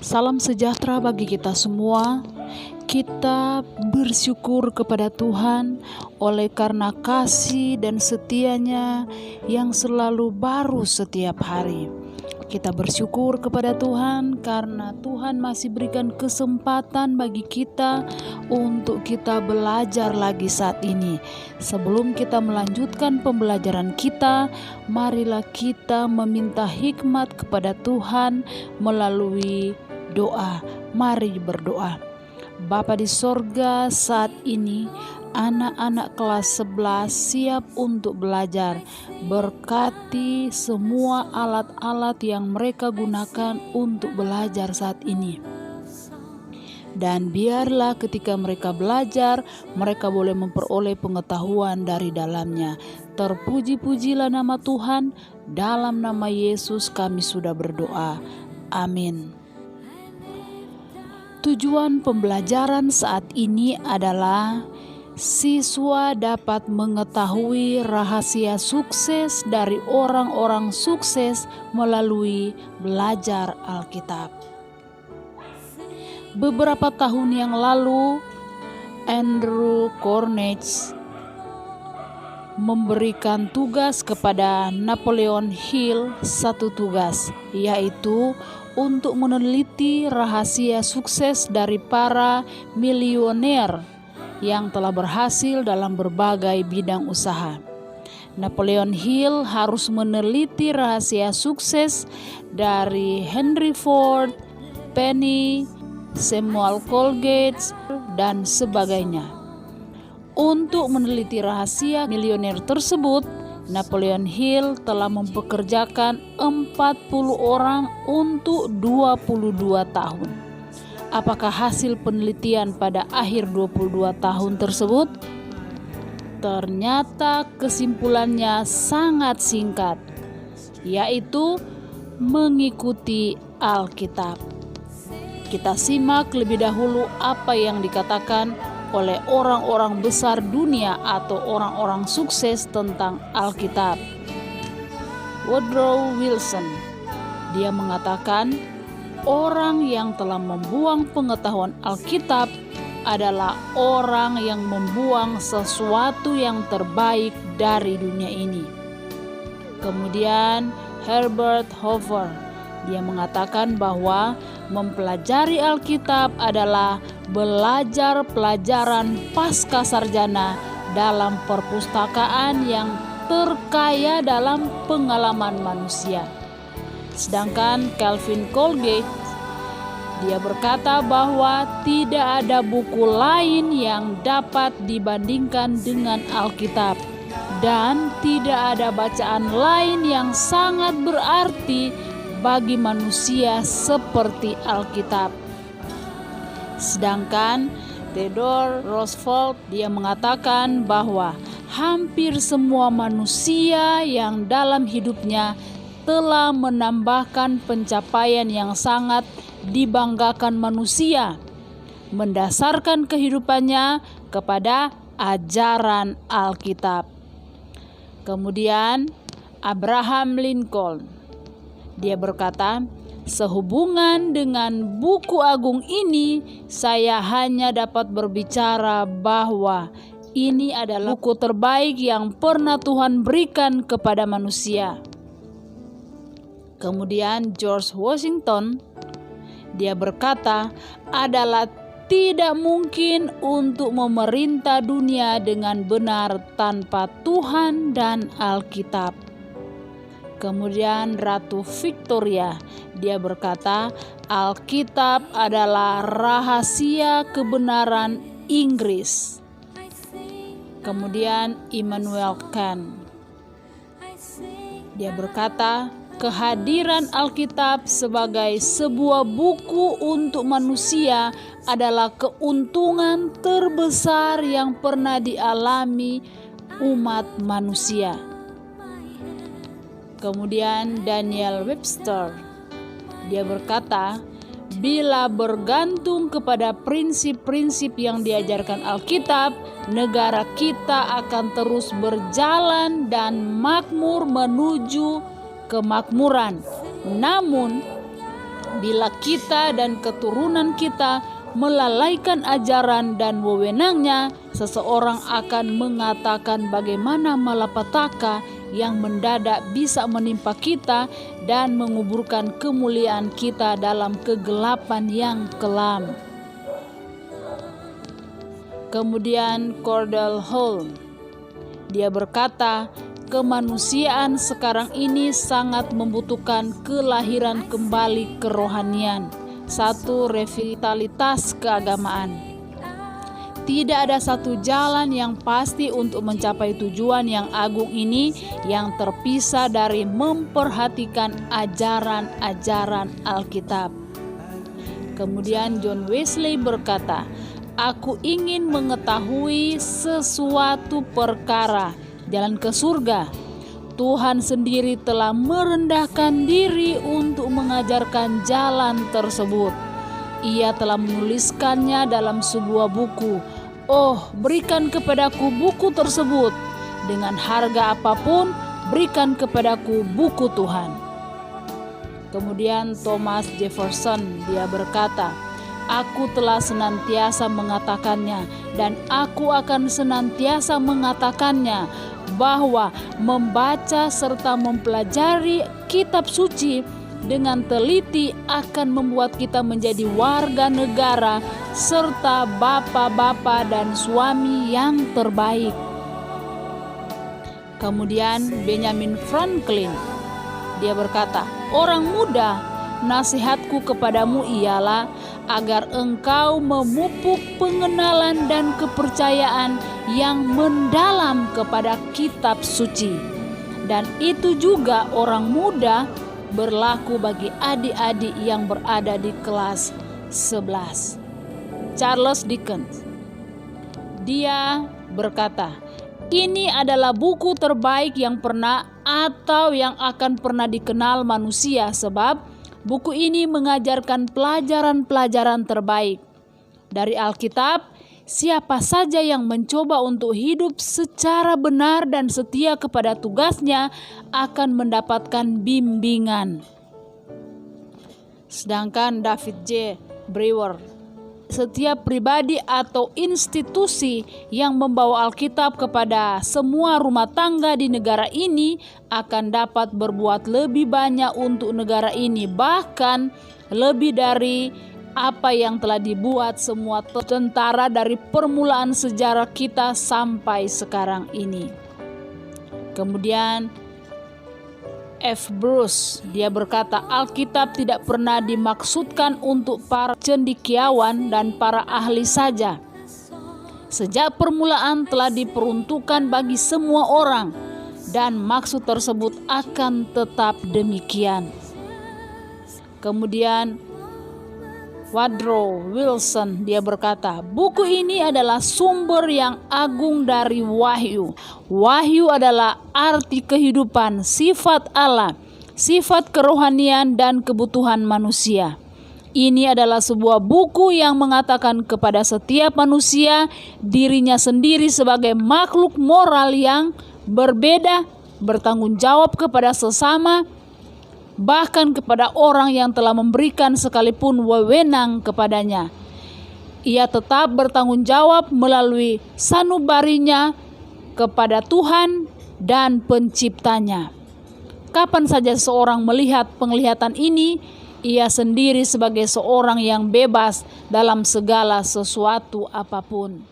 Salam sejahtera bagi kita semua. Kita bersyukur kepada Tuhan oleh karena kasih dan setia-Nya yang selalu baru setiap hari. Kita bersyukur kepada Tuhan karena Tuhan masih berikan kesempatan bagi kita untuk kita belajar lagi saat ini. Sebelum kita melanjutkan pembelajaran kita, marilah kita meminta hikmat kepada Tuhan melalui doa. Mari berdoa. Bapa di sorga, saat ini anak-anak kelas 11 siap untuk belajar. Berkati semua alat-alat yang mereka gunakan untuk belajar saat ini. Dan biarlah ketika mereka belajar, mereka boleh memperoleh pengetahuan dari dalamnya. Terpuji-pujilah nama Tuhan. Dalam nama Yesus kami sudah berdoa. Amin. Tujuan pembelajaran saat ini adalah siswa dapat mengetahui rahasia sukses dari orang-orang sukses melalui belajar Alkitab. Beberapa tahun yang lalu, Andrew Carnegie memberikan tugas kepada Napoleon Hill, satu tugas, yaitu untuk meneliti rahasia sukses dari para milioner yang telah berhasil dalam berbagai bidang usaha. Napoleon Hill harus meneliti rahasia sukses dari Henry Ford, Penny, Samuel Colgate, dan sebagainya. Untuk meneliti rahasia milioner tersebut, Napoleon Hill telah mempekerjakan 40 orang untuk 22 tahun. Apakah hasil penelitian pada akhir 22 tahun tersebut? Ternyata kesimpulannya sangat singkat, yaitu mengikuti Alkitab. Kita simak lebih dahulu apa yang dikatakan oleh orang-orang besar dunia atau orang-orang sukses tentang Alkitab. Woodrow Wilson, dia mengatakan, orang yang telah membuang pengetahuan Alkitab adalah orang yang membuang sesuatu yang terbaik dari dunia ini. Kemudian Herbert Hoover, dia mengatakan bahwa mempelajari Alkitab adalah belajar pelajaran pasca sarjana dalam perpustakaan yang terkaya dalam pengalaman manusia. Sedangkan Calvin Coolidge, dia berkata bahwa tidak ada buku lain yang dapat dibandingkan dengan Alkitab, dan tidak ada bacaan lain yang sangat berarti bagi manusia seperti Alkitab. Sedangkan Theodore Roosevelt, dia mengatakan bahwa hampir semua manusia yang dalam hidupnya telah menambahkan pencapaian yang sangat dibanggakan manusia, mendasarkan kehidupannya kepada ajaran Alkitab. Kemudian Abraham Lincoln, dia berkata, sehubungan dengan buku agung ini, saya hanya dapat berbicara bahwa ini adalah buku terbaik yang pernah Tuhan berikan kepada manusia. Kemudian George Washington, dia berkata, adalah tidak mungkin untuk memerintah dunia dengan benar tanpa Tuhan dan Alkitab. Kemudian Ratu Victoria, dia berkata, Alkitab adalah rahasia kebenaran Inggris. Kemudian Immanuel Kant, dia berkata, kehadiran Alkitab sebagai sebuah buku untuk manusia adalah keuntungan terbesar yang pernah dialami umat manusia. Kemudian Daniel Webster, dia berkata, bila bergantung kepada prinsip-prinsip yang diajarkan Alkitab, negara kita akan terus berjalan dan makmur menuju kemakmuran. Namun, Bila kita dan keturunan kita melalaikan ajaran dan wewenangnya, seseorang akan mengatakan bagaimana malapetaka yang mendadak bisa menimpa kita dan menguburkan kemuliaan kita dalam kegelapan yang kelam. Kemudian Cordell Hull, dia berkata, kemanusiaan sekarang ini sangat membutuhkan kelahiran kembali kerohanian, satu revitalitas keagamaan. Tidak ada satu jalan yang pasti untuk mencapai tujuan yang agung ini yang terpisah dari memperhatikan ajaran-ajaran Alkitab. Kemudian John Wesley berkata, aku ingin mengetahui sesuatu perkara, jalan ke surga. Tuhan sendiri telah merendahkan diri untuk mengajarkan jalan tersebut. Ia telah menuliskannya dalam sebuah buku. Oh, berikan kepadaku buku tersebut. Dengan harga apapun, berikan kepadaku buku Tuhan. Kemudian Thomas Jefferson, dia berkata, aku telah senantiasa mengatakannya dan aku akan senantiasa mengatakannya bahwa membaca serta mempelajari kitab suci dengan teliti akan membuat kita menjadi warga negara serta bapa-bapa dan suami yang terbaik. Kemudian Benjamin Franklin, dia berkata, orang muda, nasihatku kepadamu ialah agar engkau memupuk pengenalan dan kepercayaan yang mendalam kepada kitab suci. Dan itu juga orang muda berlaku bagi adik-adik yang berada di kelas 11. Charles Dickens, dia berkata, ini adalah buku terbaik yang pernah atau yang akan pernah dikenal manusia, sebab buku ini mengajarkan pelajaran-pelajaran terbaik dari Alkitab. Siapa saja yang mencoba untuk hidup secara benar dan setia kepada tugasnya akan mendapatkan bimbingan. Sedangkan David J. Brewer, setiap pribadi atau institusi yang membawa Alkitab kepada semua rumah tangga di negara ini akan dapat berbuat lebih banyak untuk negara ini, bahkan lebih dari apa yang telah dibuat semua tentara dari permulaan sejarah kita sampai sekarang ini. Kemudian F. Bruce, dia berkata, Alkitab tidak pernah dimaksudkan untuk para cendekiawan dan para ahli saja. Sejak permulaan telah diperuntukkan bagi semua orang, dan maksud tersebut akan tetap demikian. Kemudian Woodrow Wilson, dia berkata, buku ini adalah sumber yang agung dari wahyu. Wahyu adalah arti kehidupan, sifat Allah, sifat kerohanian dan kebutuhan manusia. Ini adalah sebuah buku yang mengatakan kepada setiap manusia dirinya sendiri sebagai makhluk moral yang berbeda, bertanggung jawab kepada sesama, bahkan kepada orang yang telah memberikan sekalipun wewenang kepadanya. Ia tetap bertanggung jawab melalui sanubarinya kepada Tuhan dan penciptanya. Kapan saja seorang melihat penglihatan ini, ia sendiri sebagai seorang yang bebas dalam segala sesuatu apapun.